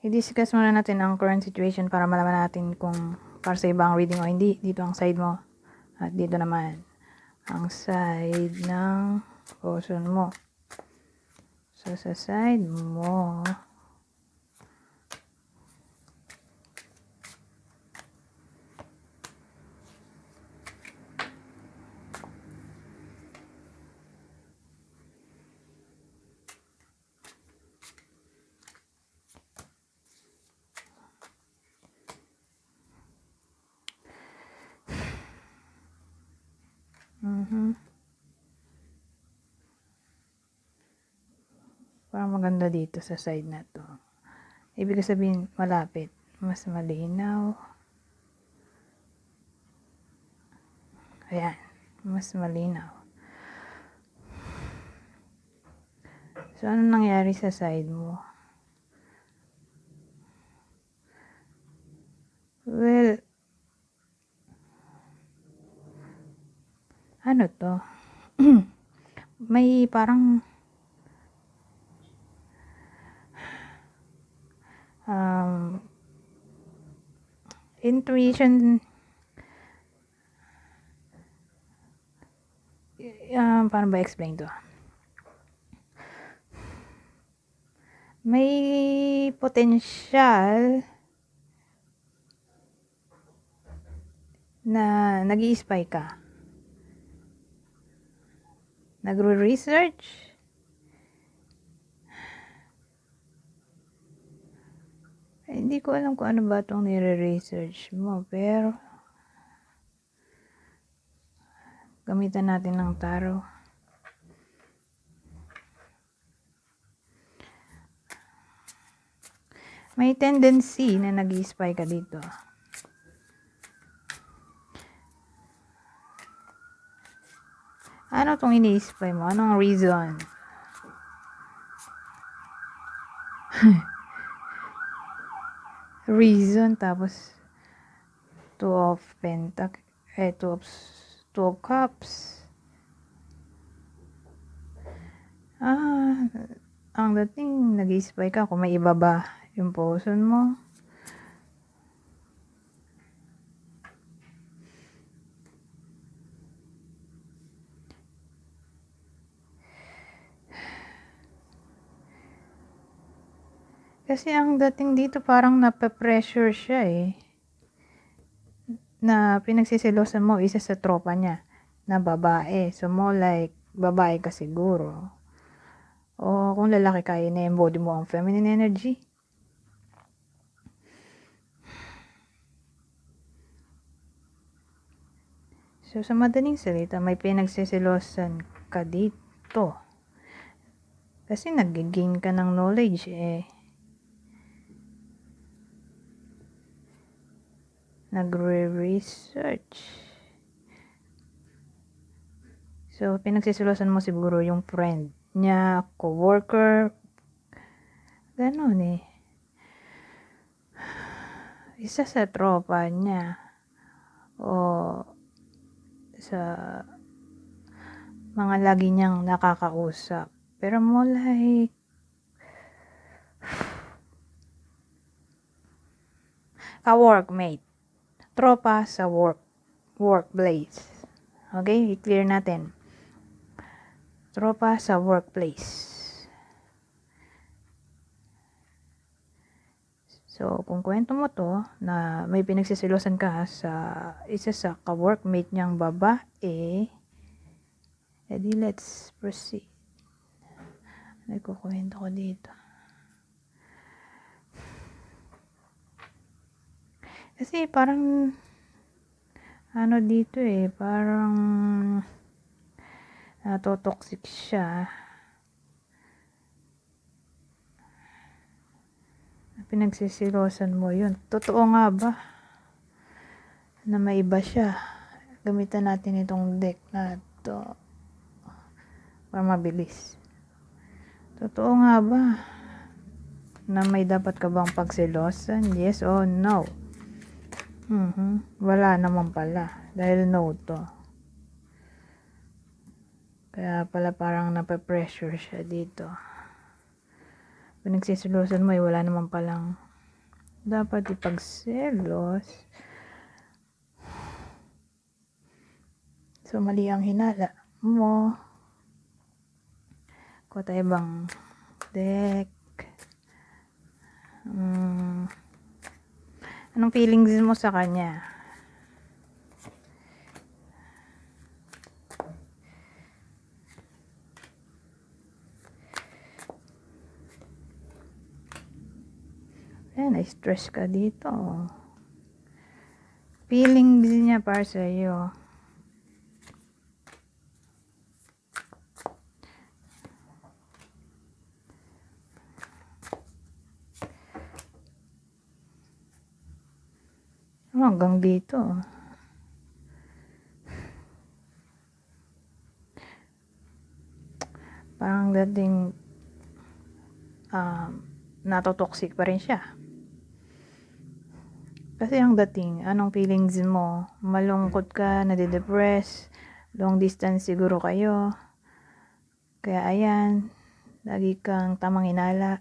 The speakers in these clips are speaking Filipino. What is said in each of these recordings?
i-discuss muna natin ang current situation para malaman natin kung para sa ibang reading o hindi. Dito ang side mo. At dito naman ang side ng person mo. So, sa side mo, parang maganda dito sa side na to. Ibig sabihin, malapit. Mas malinaw. Ayan. Mas malinaw. So, ano nangyari sa side mo? Well, ano to? May parang intuition, paano ba explain to? May potential na nag-i-spy ka. Nagre-research. Hindi ko alam kung ano ba itong nire-research mo, pero gamitan natin ng tarot. May tendency na nag-i-spy ka dito. Ano itong ini-spy mo? Anong reason? Reason, tapos two of cups. Ang dating nag-i-spy ka kung may iba ba yung person mo. Kasi ang dating dito parang nape-pressure siya eh. Na pinagsisilosan mo isa sa tropa niya na babae. So more like babae ka siguro. O kung lalaki ka, ina-embody mo ang feminine energy. So sa madaling salita, may pinagsisilosan ka dito. Kasi nag-gain ka ng knowledge eh. Nagre-research. So, pinagsisilosan mo siguro yung friend niya, co-worker. Ganon eh. Isa sa tropa niya. O sa mga lagi niyang nakakausap. Pero mo like ka-workmate. Tropa sa workplace. Okay? I-clear natin. Tropa sa workplace. So, kung kwento mo to, na may pinagsisilosan ka sa isa sa ka-workmate niyang babae, edi let's proceed. Nagkukwento ko dito. Kasi parang ano dito eh, parang natotoxic siya. Pinagsisilosan mo yun. Totoo nga ba na may iba siya? Gamitan natin itong deck na to para mabilis. Totoo nga ba na may dapat ka bang pagsilosan? Yes or no? Wala naman pala. Dahil no to. Kaya pala parang nape-pressure siya dito. Pinagsisilosan mo wala naman palang dapat ipagselos. So, mali ang hinala mo. Kuha tayo bang deck. Anong feelings mo sa kanya? Na-stress ka dito. Feelings niya para sa iyo. Hanggang dito. Parang dating natotoxic pa rin siya. Kasi ang dating, anong feelings mo? Malungkot ka, nade-depress, long distance siguro kayo. Kaya ayan, lagi kang tamang hinala,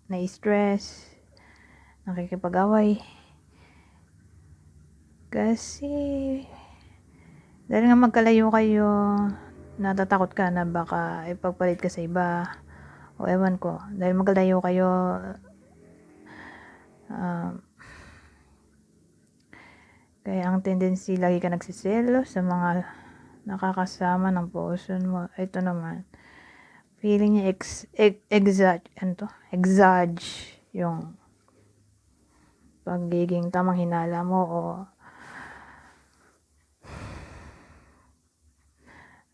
na-stress, nakikipag-away. Kasi, dahil nga magkalayo kayo, natatakot ka na baka ipagpalit ka sa iba. O ewan ko, dahil magkalayo kayo, kaya ang tendency lagi ka nagsiselo sa mga nakakasama ng person mo. Ito naman, feeling niya exage yung pagiging tamang hinala mo o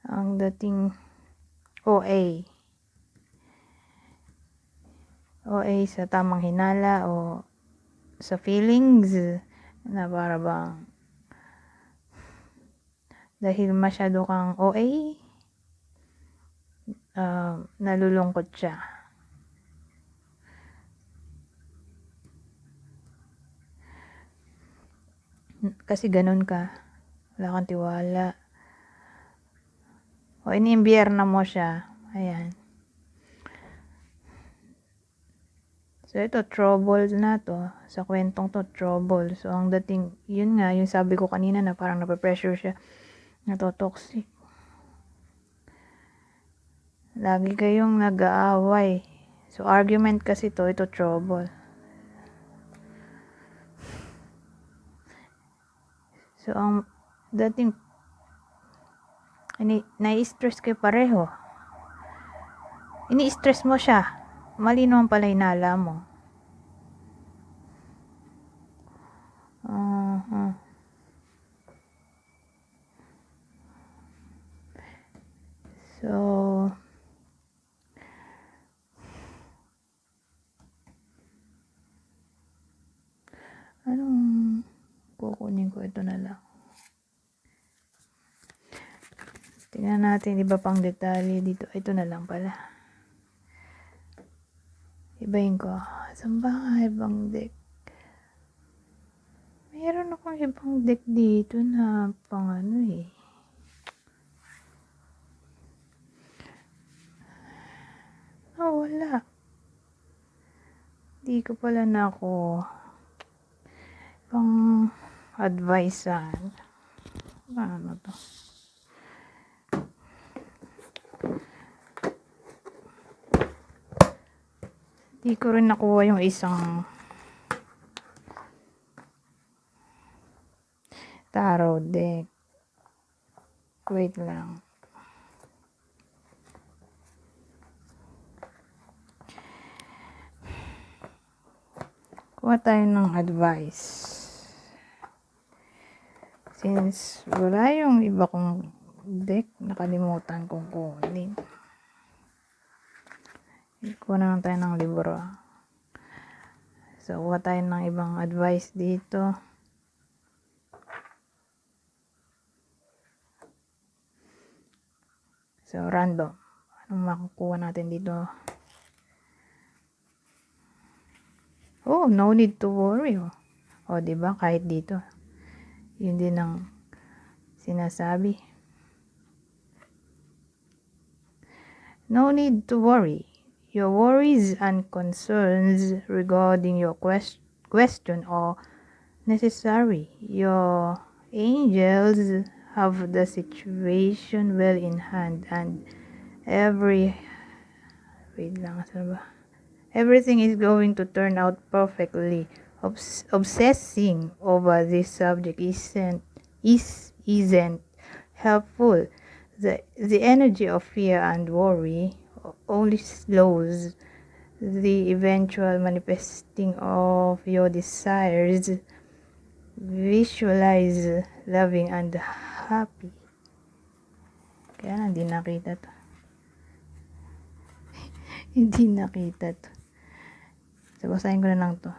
ang dating OA sa tamang hinala o sa feelings na para bang dahil masyado kang OA, nalulungkot siya. Kasi ganun ka, wala kang tiwala. O iniimbierna mo siya. Ayan. So ito, trouble na to. Sa kwentong to, trouble. So ang dating, yun nga, yung sabi ko kanina na parang nape-pressure siya. Natotoxic. Lagi kayong nag-aaway. So argument kasi to, ito trouble. So ang dating, nai-stress kayo pareho. Ini-stress mo siya. Mali naman pala hinala mo. So, anong kukunin ko? Ito na lang. Tingnan natin iba pang detalye dito. Ito na lang pala. Ibahin ko. Saan ba nga ibang deck? Meron akong ibang deck dito na pang ano eh. Wala. Di ko pala na ako pang advicean. Ano to? Di ko rin nakuha yung isang tarot deck. Wait lang. Kuha tayo ng advice. Since wala yung iba kong deck, nakalimutan kong kunin. Kuha na lang tayo ng libro. So, kuha tayo ng ibang advice dito. So, random. Anong makukuha natin dito? Oh, no need to worry. Oh, diba? Kahit dito. Yun din ang sinasabi. No need to worry. Your worries and concerns regarding your question or necessary. Your angels have the situation well in hand, and everything is going to turn out perfectly. Obsessing over this subject isn't helpful. The energy of fear and worry only slows the eventual manifesting of your desires. Visualize loving and happy. Kaya lang, hindi nakita to. Hindi nakita to. So, basahin ko na lang to.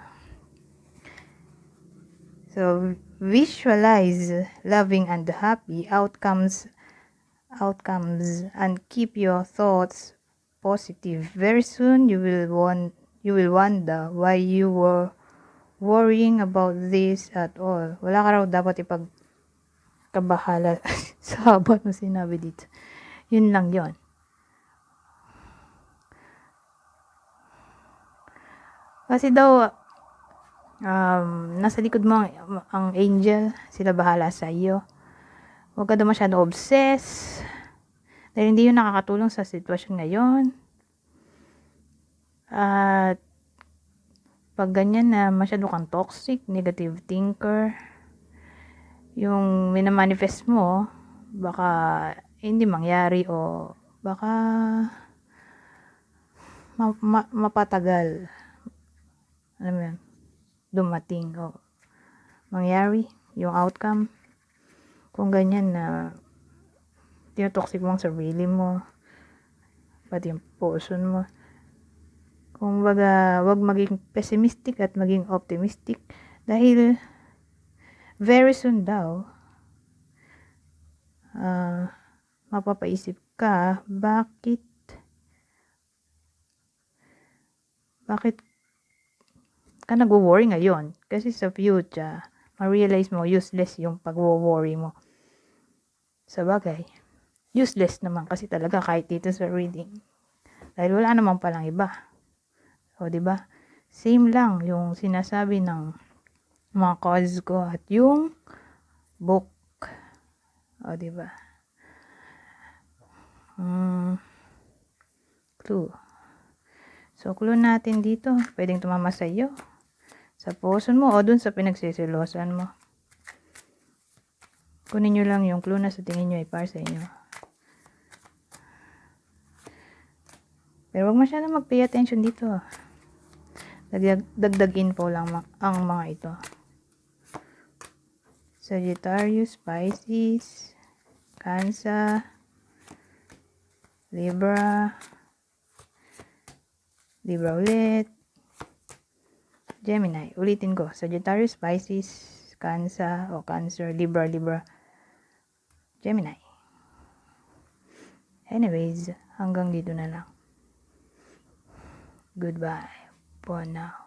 So, visualize loving and happy outcomes and keep your thoughts positive. Very soon, you will wonder why you were worrying about this at all. Wala ka raw dapat ipagkabahala sa habang mo sinabi dito. Yun lang yon. Kasi daw, nasa likod mo ang angel, sila bahala sa iyo. Huwag ka daw masyado obsess. Dahil hindi yun nakakatulong sa sitwasyon ngayon. At pag ganyan na masyado kang toxic, negative thinker, yung minamanifest mo, baka hindi mangyari o baka mapatagal. Alam mo yan, dumating o mangyari yung outcome. Kung ganyan na tinotoxic mo ang sarili mo, pati yung puso mo. Kung baga, wag maging pessimistic at maging optimistic dahil very soon daw mapapaisip ka bakit ka nagwo-worry ngayon, kasi sa future ma-realize mo useless yung pag-worry mo. Sa bagay, useless naman kasi talaga kahit dito sa reading. Dahil wala naman palang iba. O, diba? Same lang yung sinasabi ng mga cards ko at yung book. O, diba? Clue. So, clue natin dito. Pwedeng tumama sa iyo, sa puso mo, o dun sa pinagsisilosan mo. Kunin nyo lang yung clue na sa tingin nyo ay para sa inyo. Pero wag masyadong mag-pay attention dito. Dagdag info lang ang mga ito. Sagittarius, Pisces, Cancer, Libra ulit, Gemini. Ulitin ko. Sagittarius, Pisces, Cancer, Libra, Gemini. Anyways, hanggang dito na lang. Goodbye for now.